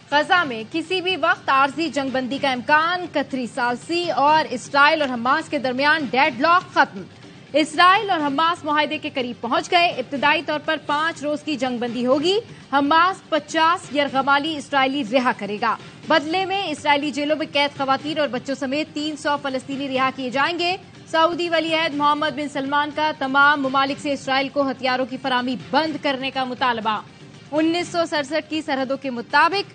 गजा में किसी भी वक्त आर्जी जंगबंदी का इम्कान, कतरी सालसी और इसराइल और हमास के दरमियान डेडलॉक खत्म। इसराइल और हमास मुआहदे के करीब पहुंच गए। इब्तदाई तौर पर 5 रोज की जंगबंदी होगी। हमास 50 यरगमाली इसराइली रिहा करेगा। बदले में इसराइली जेलों में कैद खवातीन और बच्चों समेत 300 फलस्तीनी रिहा किए जाएंगे। सऊदी वलीअहद मोहम्मद बिन सलमान का तमाम ममालिक से इसराइल को हथियारों की फराहमी बंद करने का मुतालबा। 1967 की सरहदों के मुताबिक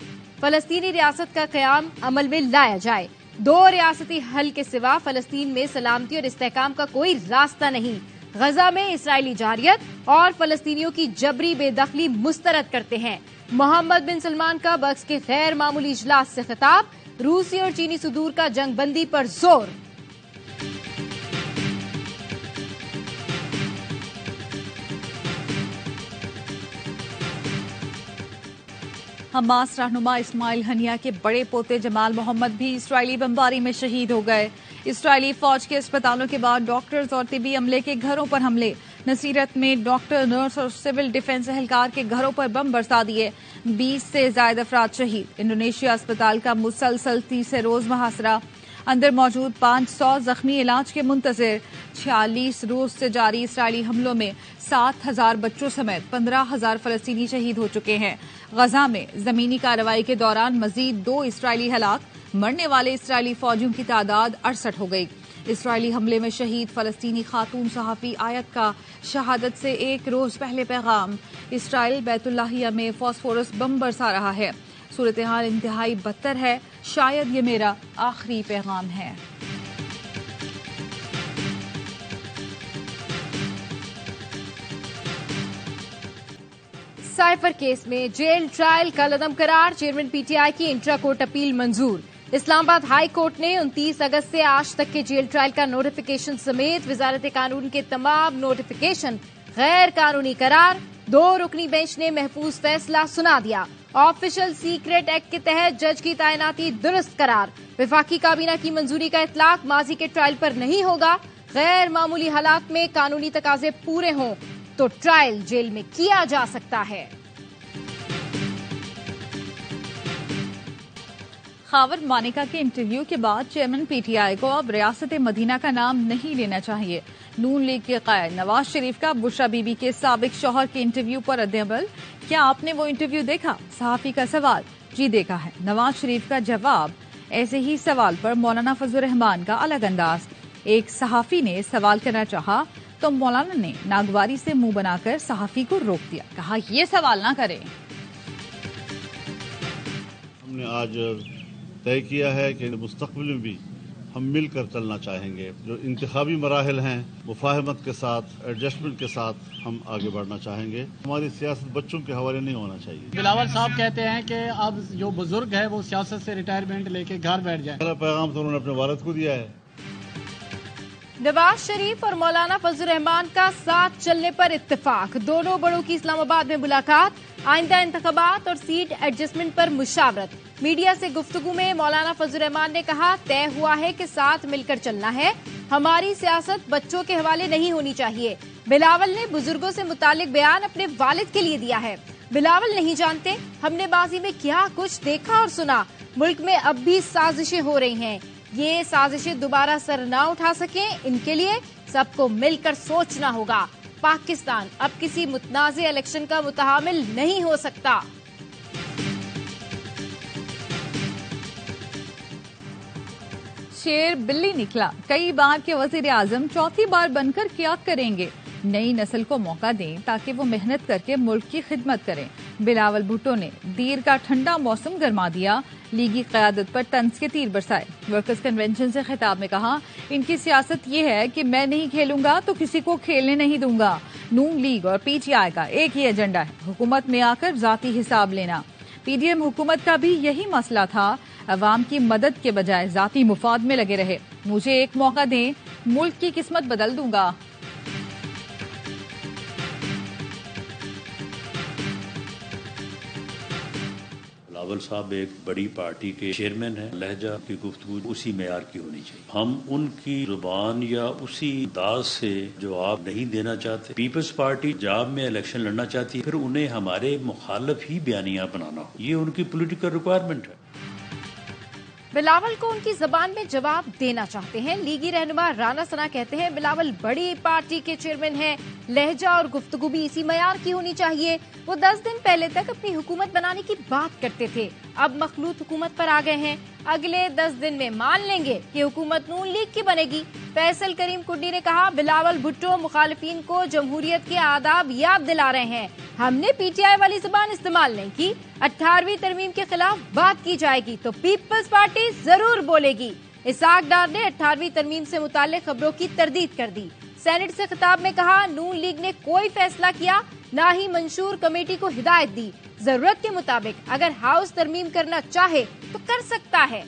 फलस्तीनी रियासत का कयाम अमल में लाया जाए। 2 रियासती हल के सिवा फलस्तीन में सलामती और इस्तेहकाम का कोई रास्ता नहीं। गजा में इसराइली जारियत और फलस्तीनियों की जबरी बेदखली मुस्तरद करते हैं। मोहम्मद बिन सलमान का बक्स के गैर मामूली इजलास से खिताब। रूसी और चीनी सुदूर का जंगबंदी पर जोर। हमास रहनुमा इस्माइल हनिया के बड़े पोते जमाल मोहम्मद भी इसराइली बमबारी में शहीद हो गए। इसराइली फौज के अस्पतालों के बाद डॉक्टर्स और तिबी अमले के घरों पर हमले। नसीरत में डॉक्टर, नर्स और सिविल डिफेंस एहलकार के घरों पर बम बरसा दिए। 20 से ज्यादा अफराद शहीद। इंडोनेशिया अस्पताल का मुसलसल तीसरे रोज मुहासरा। अंदर मौजूद 500 जख्मी इलाज के मुंतजिर। 46 रोज से जारी इसराइली हमलों में 7,000 बच्चों समेत 15,000 फलस्तीनी शहीद हो चुके हैं। गजा में जमीनी कार्रवाई के दौरान मजीद 2 इसराइली हलाक। मरने वाले इसराइली फौजियों की तादाद 68 हो गई। इसराइली हमले में शहीद फलस्तीनी खातून सहाफी आयत का शहादत से 1 रोज पहले पैगाम। इसराइल बैतुल्लाहिया में फॉस्फोरस बम बरसा रहा है। सूरत हाल इंतहाई बदतर है। शायद ये मेरा आखिरी पैगाम है। साइफर केस में जेल ट्रायल कलअदम करार। चेयरमैन पीटीआई की इंट्रा कोर्ट अपील मंजूर। इस्लामाबाद हाई कोर्ट ने 29 अगस्त से आज तक के जेल ट्रायल का नोटिफिकेशन समेत वजारत कानून के तमाम नोटिफिकेशन गैर कानूनी करार। 2 रुकनी बेंच ने महफूज फैसला सुना दिया। ऑफिशियल सीक्रेट एक्ट के तहत जज की तैनाती दुरुस्त करार। वफाकी काबीना की मंजूरी का इतलाक माजी के ट्रायल पर नहीं होगा। गैर मामूली हालात में कानूनी तकाजे पूरे हों तो ट्रायल जेल में किया जा सकता है। खावर मानिका के इंटरव्यू के बाद चेयरमैन पीटीआई को अब रियासत मदीना का नाम नहीं लेना चाहिए। नून लीग के कायद नवाज शरीफ का बुशरा बीबी के साबिक शौहर के इंटरव्यू पर रद्द-ए-अमल। क्या आपने वो इंटरव्यू देखा? सहाफी का सवाल, जी देखा है। नवाज शरीफ का जवाब। ऐसे ही सवाल पर मौलाना फजल रहमान का अलग अंदाज। एक सहाफी ने सवाल करना चाहा तो मौलाना ने नागवारी से मुंह बनाकर सहाफी को रोक दिया। कहा, ये सवाल ना करें। हमने आज तय किया है कि मुस्तकबिल में भी हम मिलकर चलना चाहेंगे। जो इंतखाबी मराहल हैं मुफाहमत के साथ, एडजस्टमेंट के साथ हम आगे बढ़ना चाहेंगे। हमारी सियासत बच्चों के हवाले नहीं होना चाहिए। बिलावल साहब कहते हैं कि अब जो बुजुर्ग है वो सियासत से रिटायरमेंट लेके घर बैठ जाए। पहला पैगाम तो उन्होंने अपने वालिद को दिया है। नवाज शरीफ और मौलाना फजल रहमान का साथ चलने पर इत्तेफाक। दोनों बड़ों की इस्लामाबाद में मुलाकात। आइंदा इंतखाबात और सीट एडजस्टमेंट पर मुशावरत। मीडिया से गुफ्तगू में मौलाना फजल रहमान ने कहा, तय हुआ है कि साथ मिलकर चलना है। हमारी सियासत बच्चों के हवाले नहीं होनी चाहिए। बिलावल ने बुजुर्गों से मुतालिक बयान अपने वालिद के लिए दिया है। बिलावल नहीं जानते हमने माजी में क्या कुछ देखा और सुना। मुल्क में अब भी साजिशें हो रही हैं। ये साजिशें दोबारा सर ना उठा सकें, इनके लिए सबको मिलकर सोचना होगा। पाकिस्तान अब किसी मुतनाज़े इलेक्शन का मुतहामिल नहीं हो सकता। शेर बिल्ली निकला। कई बार के वजीर आजम चौथी बार बनकर क्या करेंगे? नई नस्ल को मौका दें ताकि वो मेहनत करके मुल्क की खिदमत करें। बिलावल भुट्टो ने दीर का ठंडा मौसम गरमा दिया। लीगी क़यादत पर तंज के तीर बरसाए। वर्कर्स कन्वेंशन से खिताब में कहा, इनकी सियासत ये है कि मैं नहीं खेलूंगा तो किसी को खेलने नहीं दूंगा। नून लीग और पीटीआई का एक ही एजेंडा है, हुकूमत में आकर जाती हिसाब लेना। पीडीएम हुकूमत का भी यही मसला था। अवाम की मदद के बजाय जाती मुफाद में लगे रहे। मुझे एक मौका दें, मुल्क की किस्मत बदल दूंगा। बिलावल साहब एक बड़ी पार्टी के चेयरमैन हैं, लहजा की गुफ्तगू उसी मेयार की होनी चाहिए। हम उनकी जुबान या उसी अंदाज से जवाब नहीं देना चाहते। पीपल्स पार्टी पंजाब में इलेक्शन लड़ना चाहती है, फिर उन्हें हमारे मुखालिफ ही बयानियां बनाना हो, ये उनकी पॉलिटिकल रिक्वायरमेंट है। बिलावल को उनकी जबान में जवाब देना चाहते हैं। लीगी रहनुमा राना सना कहते हैं बिलावल बड़ी पार्टी के चेयरमैन हैं, लहजा और गुफ्तगू भी इसी मयार की होनी चाहिए। वो 10 दिन पहले तक अपनी हुकूमत बनाने की बात करते थे, अब मखलूत हुकूमत पर आ गए हैं। अगले 10 दिन में मान लेंगे कि हुकूमत नून लीग की बनेगी। फैसल करीम कुड्डी ने कहा बिलावल भुट्टो मुखालिफिन को जमहूरियत के आदाब याद दिला रहे हैं। हमने पीटीआई वाली जुबान इस्तेमाल नहीं की। 18वीं तरमीम के खिलाफ बात की जाएगी तो पीपल्स पार्टी जरूर बोलेगी। इसाक डार ने 18वीं तरमीम से मुताल्लिक खबरों की तरदीद कर दी। सेनेट से खिताब में कहा नून लीग ने कोई फैसला किया, न ही मंशूर कमेटी को हिदायत दी। जरूरत के मुताबिक अगर हाउस तरमीम करना चाहे तो कर सकता है।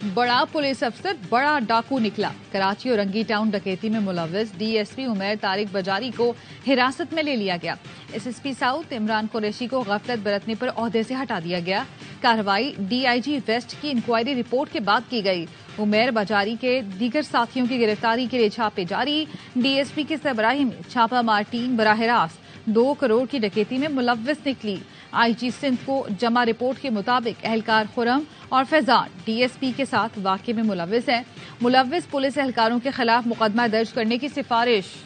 बड़ा पुलिस अफसर बड़ा डाकू निकला। कराची और रंगी टाउन डकैती में मुलव्विस डीएसपी उमैर तारिक बजारी को हिरासत में ले लिया गया। एसएसपी साउथ इमरान कुरैशी को गफलत बरतने पर ओहदे से हटा दिया गया। कार्रवाई डीआईजी वेस्ट की इंक्वायरी रिपोर्ट के बाद की गई। उमैर बजारी के दीगर साथियों की गिरफ्तारी के लिए छापे जारी। डीएसपी के सरबराही में छापामार टीम बराह रास्त 2 करोड़ की डकैती में मुलव्विस निकली। आईजी सिंध को जमा रिपोर्ट के मुताबिक एहलकार खुरम और फैजान डीएसपी के साथ वाकये में मुलव्विस हैं। मुलव्विस पुलिस एहलकारों के खिलाफ मुकदमा दर्ज करने की सिफारिश।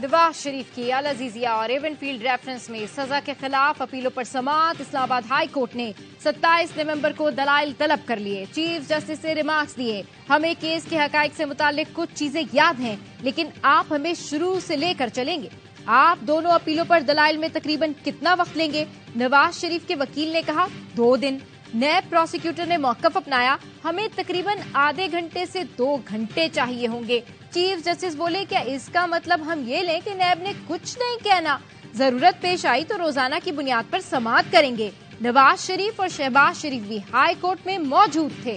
नवाज शरीफ की अल अजीजिया और एवनफील्ड रेफरेंस में सजा के खिलाफ अपीलों पर समाअत। इस्लामाबाद हाई कोर्ट ने 27 नवंबर को दलाइल तलब कर लिए। चीफ जस्टिस से रिमार्क्स दिए, हमें केस के हकाइक से मुतालिक कुछ चीजें याद हैं, लेकिन आप हमें शुरू से लेकर चलेंगे। आप दोनों अपीलों पर दलाइल में तकरीबन कितना वक्त लेंगे? नवाज शरीफ के वकील ने कहा 2 दिन। नैब प्रोसिक्यूटर ने मौकफ अपनाया, हमें तकरीबन आधे घंटे से 2 घंटे चाहिए होंगे। चीफ जस्टिस बोले, क्या इसका मतलब हम ये लें कि नैब ने कुछ नहीं कहना? जरूरत पेश आई तो रोजाना की बुनियाद पर समाअत करेंगे। नवाज शरीफ और शहबाज शरीफ भी हाई कोर्ट में मौजूद थे।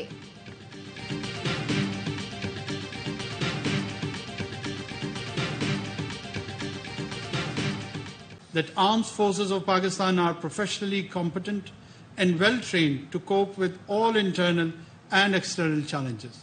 That armed forces of Pakistan are professionally competent and well trained to cope with all internal and external challenges.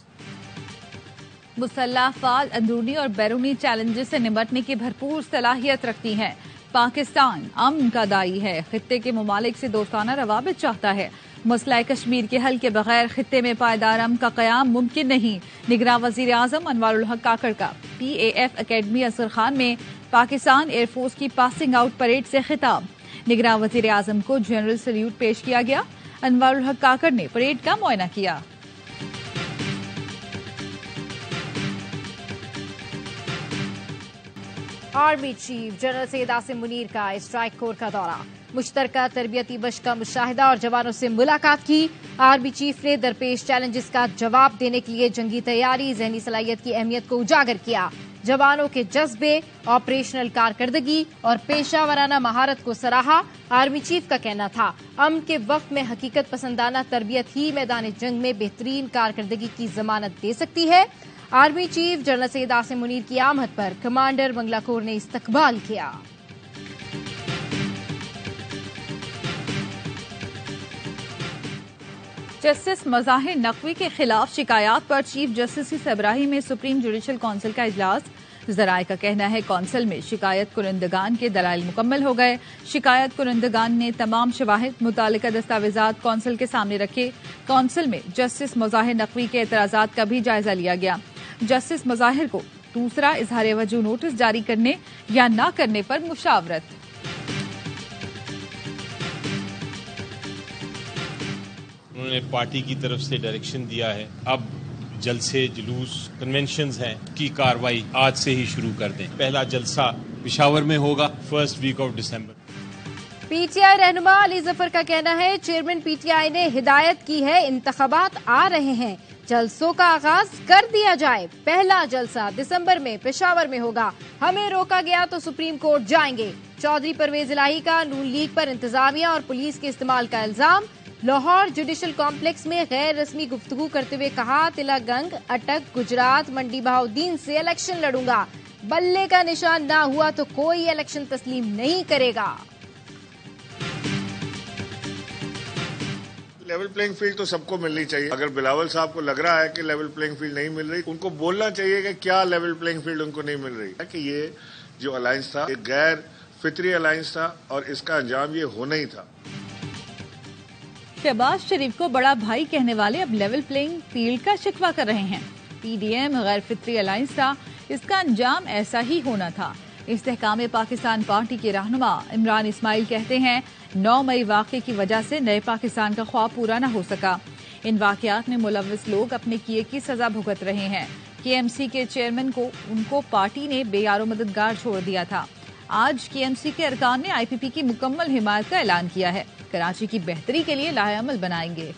मुसल्लह अफवाज अंदरूनी और बैरूनी चैलेंजेस से निपटने की भरपूर सलाहियत रखती हैं। पाकिस्तान अमन का दाई है, खित्ते के ममालिक से दोस्ताना रवाबित चाहता है। मसला कश्मीर के हल के बगैर खित्ते में पायदार अमन का कयाम मुमकिन नहीं। निगरान वजीर आजम अनवारुल हक काकड़ का PAF अकेडमी असर खान में पाकिस्तान एयरफोर्स की पासिंग आउट परेड से खिताब। निगरान वजीर आजम को जनरल सल्यूट पेश किया गया। अनवारुल हक काकड़ ने परेड का मुआयना किया। Army chief general Syed Asim Munir का स्ट्राइक कोर का दौरा। मुश्तरका तरबियती बश का मुशाहिदा और जवानों से मुलाकात की। आर्मी चीफ ने दरपेश चैलेंजेस का जवाब देने के लिए जंगी तैयारी, जहनी सलाहियत की अहमियत को उजागर किया। जवानों के जज्बे, ऑपरेशनल कारकर्दगी और पेशा वराना महारत को सराहा। आर्मी चीफ का कहना था, अमन के वक्त में हकीकत पसंदाना तरबियत ही मैदान जंग में बेहतरीन कारकर्दगी की जमानत दे सकती है। Army chief general Syed Asim Munir की आमद पर कमांडर बंगला कोर ने इस्तकबाल किया। जस्टिस मज़ाहिर नकवी के खिलाफ शिकायत पर चीफ जस्टिस की सरबराही में सुप्रीम जुडिशल काउंसिल का इजलास। जराये का कहना है कौंसिल में शिकायत कुरंदगान के दलाइल मुकम्मल हो गए। शिकायत कुरंदगान ने तमाम शवाहिद मुतालिका दस्तावेजात कौंसिल के सामने रखे। कौंसिल में जस्टिस मज़ाहिर नकवी के एतराजात का भी जायजा लिया गया। जस्टिस मज़ाहिर को दूसरा इजहार वजू नोटिस जारी करने या न करने पर मुशावरत। उन्होंने पार्टी की तरफ से डायरेक्शन दिया है, अब जलसे, जुलूस, कन्वेंशंस हैं की कार्रवाई आज से ही शुरू कर दें। पहला जलसा पेशावर में होगा 1st week of December. PTI रहनुमा अली जफर का कहना है, चेयरमैन पीटीआई ने हिदायत की है, इंतखाबात आ रहे हैं, जलसों का आगाज कर दिया जाए। पहला जलसा दिसंबर में पेशावर में होगा। हमें रोका गया तो सुप्रीम कोर्ट जाएंगे। चौधरी परवेज इलाही का नून लीग पर इंतजामिया और पुलिस के इस्तेमाल का इल्जाम। लाहौर जुडिशल कॉम्प्लेक्स में गैर रस्मी गुफ्तगू करते हुए कहा, तिलकगंज, अटक, गुजरात, मंडी बहाउद्दीन से इलेक्शन लड़ूंगा। बल्ले का निशान ना हुआ तो कोई इलेक्शन तस्लीम नहीं करेगा। लेवल प्लेइंग फील्ड तो सबको मिलनी चाहिए। अगर बिलावल साहब को लग रहा है कि लेवल प्लेइंग फील्ड नहीं मिल रही, उनको बोलना चाहिए कि क्या लेवल प्लेइंग फील्ड उनको नहीं मिल रही है। कि ये जो अलायंस था एक गैर फितरी अलायंस था और इसका अंजाम ये होना ही था। शहबाज शरीफ को बड़ा भाई कहने वाले अब लेवल प्लेइंग फील्ड का शिकवा कर रहे हैं। पीडीएम गैर फितरी अलायंस था, इसका अंजाम ऐसा ही होना था। इस्तेहकाम पाकिस्तान पार्टी के रहनुमा इमरान इस्माइल कहते हैं, 9 मई वाक़े की वजह से नए पाकिस्तान का ख्वाब पूरा न हो सका। इन वाक़यात में मुलव्वस लोग अपने किए की सजा भुगत रहे हैं। केएमसी के चेयरमैन को उनको पार्टी ने बेयारो मददगार छोड़ दिया था। आज केएमसी के अरकान ने आईपीपी की मुकम्मल हिमायत का ऐलान किया है। कराची की बेहतरी के लिए लाहेअमल बनाएंगे।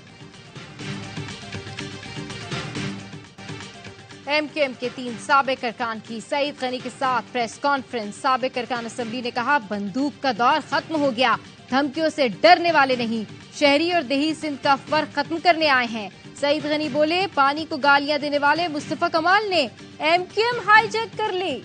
एमकेएम के 3 साबिक अरकान की सईद गनी के साथ प्रेस कॉन्फ्रेंस। साबिक अरकान असेंबली ने कहा, बंदूक का दौर खत्म हो गया, धमकियों से डरने वाले नहीं, शहरी और देही सिंध का फर्क खत्म करने आए हैं। सईद गनी बोले, पानी को गालियां देने वाले मुस्तफा कमाल ने एमकेएम हाईजैक कर ली।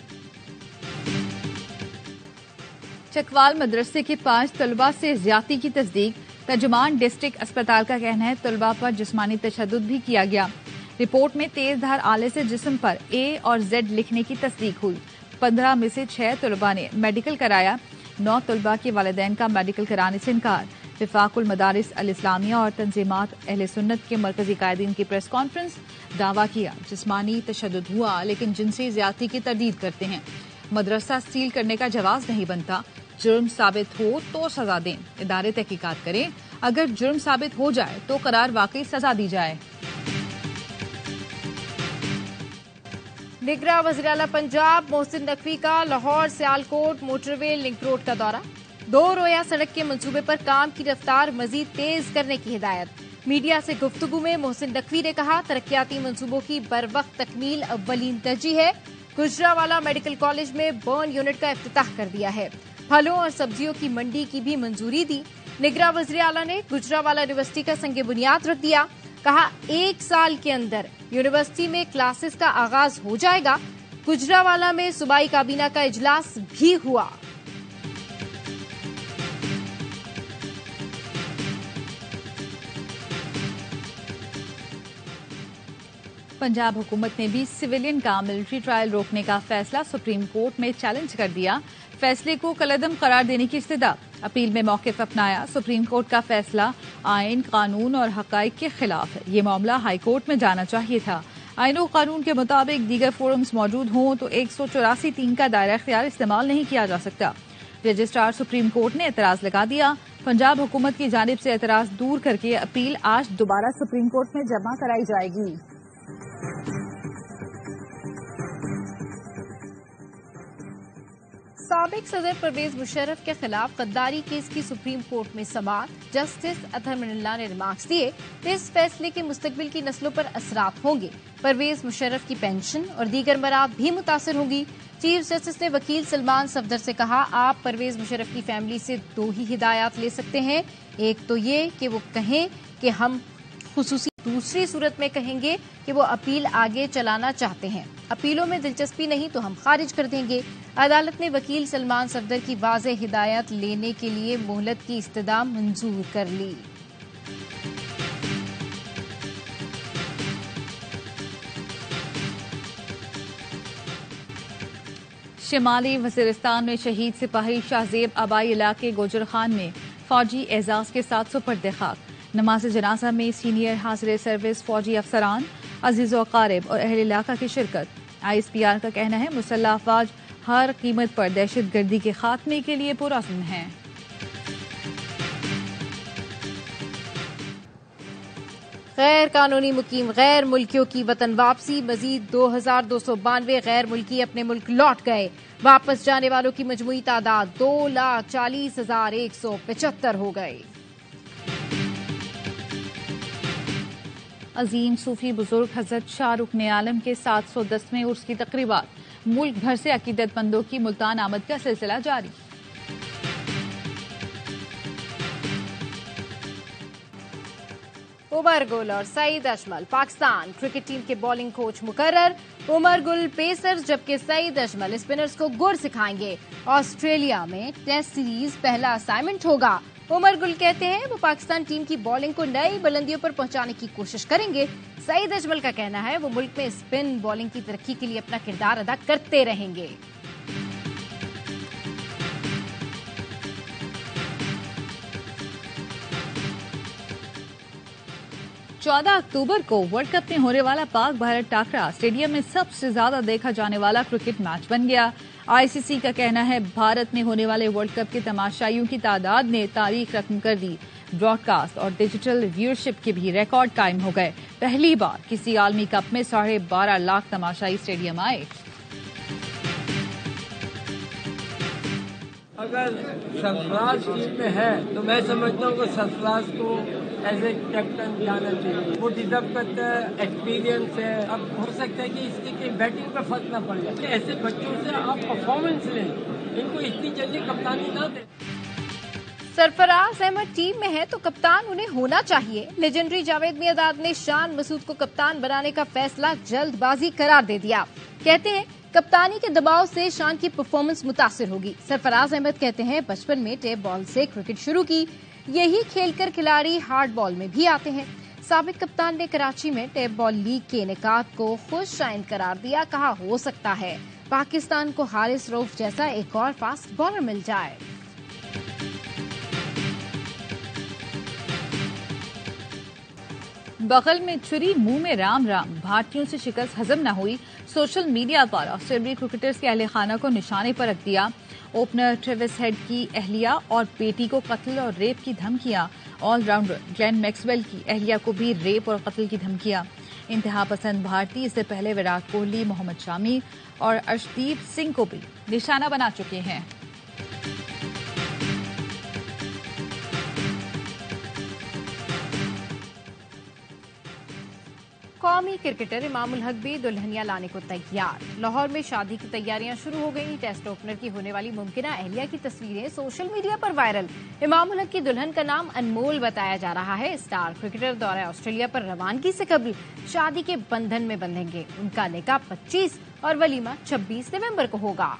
चकवाल मदरसे के 5 तलबा से ज्यादती की तस्दीक। तर्जुमान डिस्ट्रिक्ट अस्पताल का कहना है, तलबा पर जिस्मानी तशद्दुद भी किया गया। रिपोर्ट में तेज धार आले से जिस्म पर ए और जेड लिखने की तस्दीक हुई। 15 में से 6 तलबा ने मेडिकल कराया। 9 तलबा के वालिदैन का मेडिकल कराने से इनकार। विफाकुल मदारिस अल इस्लामिया और तंजीमात अहले सुन्नत के मरकजी कायदीन की प्रेस कॉन्फ्रेंस। दावा किया, जिस्मानी तशद्दुद हुआ लेकिन जिनसी ज्यादती की तरदीद करते हैं। मदरसा सील करने का जवाब नहीं बनता। जुर्म साबित हो तो सजा दें, इदारे तहकीकात करें। अगर जुर्म साबित हो जाए तो करार वाकई सजा दी जाए। निगरां वज़ीर आला पंजाब मोहसिन नकवी का Lahore Sialkot motorway link road का दौरा। 2 रोया सड़क के मंसूबे पर काम की रफ्तार मजीद तेज करने की हिदायत। मीडिया से गुफ्तगू में मोहसिन नकवी ने कहा, तरक्याती मंसूबों की बरवक्त तकमील अव्वलीन तरजीह है। गुजरावाला मेडिकल कॉलेज में बर्न यूनिट का इफ्तिताह कर दिया है। फलों और सब्जियों की मंडी की भी मंजूरी दी। निगरां वज़ीर आला ने गुजरावाला यूनिवर्सिटी का संगे बुनियाद रख दिया। कहा, 1 साल के अंदर यूनिवर्सिटी में क्लासेस का आगाज हो जाएगा। गुजरावाला में सूबाई काबीना का इजलास भी हुआ। पंजाब हुकूमत ने भी सिविलियन का मिलिट्री ट्रायल रोकने का फैसला सुप्रीम कोर्ट में चैलेंज कर दिया। फैसले को कलअदम करार देने की इस्तदा। अपील में मौक़िफ़ अपनाया। सुप्रीम कोर्ट का फैसला आइन, कानून और हक़ाइक़ के खिलाफ है। ये मामला हाई कोर्ट में जाना चाहिए था। आइन और कानून के मुताबिक दीगर फोरम्स मौजूद हों तो 184(3) का दायरा इख्तियार इस्तेमाल नहीं किया जा सकता। रजिस्ट्रार सुप्रीम कोर्ट ने एतराज लगा दिया। पंजाब हुकूमत की जानिब से एतराज दूर करके अपील आज दोबारा सुप्रीम कोर्ट में जमा कराई जाएगी। साबिक सदर परवेज मुशर्रफ के खिलाफ गद्दारी केस की सुप्रीम कोर्ट में समाअत। जस्टिस अतहर मिनल्ला ने रिमार्क्स दिए, इस फैसले के मुस्तकबिल की नस्लों पर असरात होंगे। परवेज मुशर्रफ की पेंशन और दीगर मराद भी मुतासर होंगी। चीफ जस्टिस ने वकील सलमान सफदर से कहा, आप परवेज मुशर्रफ की फैमिली से 2 ही हिदायत ले सकते हैं। एक तो ये कि वो कहें कि हम खुसूसी, दूसरी सूरत में कहेंगे कि वो अपील आगे चलाना चाहते हैं। अपीलों में दिलचस्पी नहीं तो हम खारिज कर देंगे। अदालत ने वकील सलमान सफदर की वाज़ेह हिदायत लेने के लिए मोहलत की इस्तदा मंजूर कर ली। शिमाली वज़ीरिस्तान में शहीद सिपाही शाहजेब आबाई इलाके गोजर खान में फौजी एजाज के साथ सुपर्द खाक। नमाज जनाजा में सीनियर हाजिर सर्विस फौजी अफसरान, अजीज़ व अकारिब और अहल इलाका की शिरकत। ISPR का कहना है, मुसल्लह अफवाज हर कीमत पर दहशत गर्दी के खात्मे के लिए पुरअज़्म हैं। गैर कानूनी मुकीम गैर मुल्कियों की वतन वापसी। मजीद 2292 गैर मुल्की अपने मुल्क लौट गए। वापस जाने वालों की मजमूई तादाद 2,40,175 हो गई। अजीम सूफी बुजुर्ग हजरत शाह रुकन आलम के 710वें उर्स की तकरीबात। मुल्क भर से अकीदतमंदों की मुल्तान आमद का सिलसिला जारी। उमर गुल और सईद अजमल पाकिस्तान क्रिकेट टीम के बॉलिंग कोच मुकर्रर। उमर गुल पेसर्स जबकि सईद अजमल स्पिनर्स को गुर सिखाएंगे। ऑस्ट्रेलिया में टेस्ट सीरीज पहला असाइनमेंट होगा। उमर गुल कहते हैं वो पाकिस्तान टीम की बॉलिंग को नई बुलंदियों पर पहुंचाने की कोशिश करेंगे। सईद अजमल का कहना है वो मुल्क में स्पिन बॉलिंग की तरक्की के लिए अपना किरदार अदा करते रहेंगे। चौदह अक्टूबर को वर्ल्ड कप में होने वाला पाक भारत टाकरा स्टेडियम में सबसे ज्यादा देखा जाने वाला क्रिकेट मैच बन गया। आईसीसी का कहना है भारत में होने वाले वर्ल्ड कप के तमाशाइयों की तादाद ने तारीख रकम कर दी। ब्रॉडकास्ट और डिजिटल व्यूअरशिप के भी रिकॉर्ड कायम हो गए। पहली बार किसी आलमी कप में 12.5 लाख तमाशाई स्टेडियम आए। अगर सरफराज टीम में है तो मैं समझता हूँ कि सरफराज को एज ए कैप्टन जाना चाहिए। वो डिजर्व करता है, एक्सपीरियंस है। अब हो सकता है कि इसकी कहीं बैटिंग पर फर्क ना पड़ जाए। ऐसे बच्चों से आप परफॉर्मेंस लें, इनको इतनी जल्दी कप्तानी ना दें। सरफराज अहमद टीम में है तो कप्तान उन्हें होना चाहिए। लेजेंडरी जावेद मियांदाद ने शान मसूद को कप्तान बनाने का फैसला जल्दबाजी करार दे दिया। कहते हैं कप्तानी के दबाव से शान की परफॉर्मेंस मुतासिर होगी। सरफराज अहमद कहते हैं बचपन में टेप बॉल से क्रिकेट शुरू की, यही खेलकर खिलाड़ी हार्ड बॉल में भी आते हैं। साबिक कप्तान ने कराची में टेप बॉल लीग के इनेकाद को खुश आइंद करार दिया। कहा हो सकता है पाकिस्तान को हारिस रऊफ जैसा एक और फास्ट बॉलर मिल जाए। बगल में छुरी मुंह में राम राम, भारतीयों से शिकस्त हजम न हुई। सोशल मीडिया पर ऑस्ट्रेलियाई क्रिकेटर्स के अहले खाना को निशाने पर रख दिया। ओपनर ट्रेविस हेड की अहलिया और बेटी को कत्ल और रेप की धमकियां। ऑलराउंडर ग्लेन मैक्सवेल की अहलिया को भी रेप और कत्ल की धमकियां। इंतहा पसंद भारतीय इससे पहले विराट कोहली, मोहम्मद शामी और अर्शदीप सिंह को भी निशाना बना चुके हैं। कौमी क्रिकेटर इमामुल हक भी दुल्हनिया लाने को तैयार। लाहौर में शादी की तैयारियां शुरू हो गई। टेस्ट ओपनर की होने वाली मुमकिना अहलिया की तस्वीरें सोशल मीडिया पर वायरल। इमामुल हक की दुल्हन का नाम अनमोल बताया जा रहा है। स्टार क्रिकेटर दौरे ऑस्ट्रेलिया पर रवानगी से कबल शादी के बंधन में बंधेंगे। उनका निकाह 25 और वलीमा 26 नवंबर को होगा।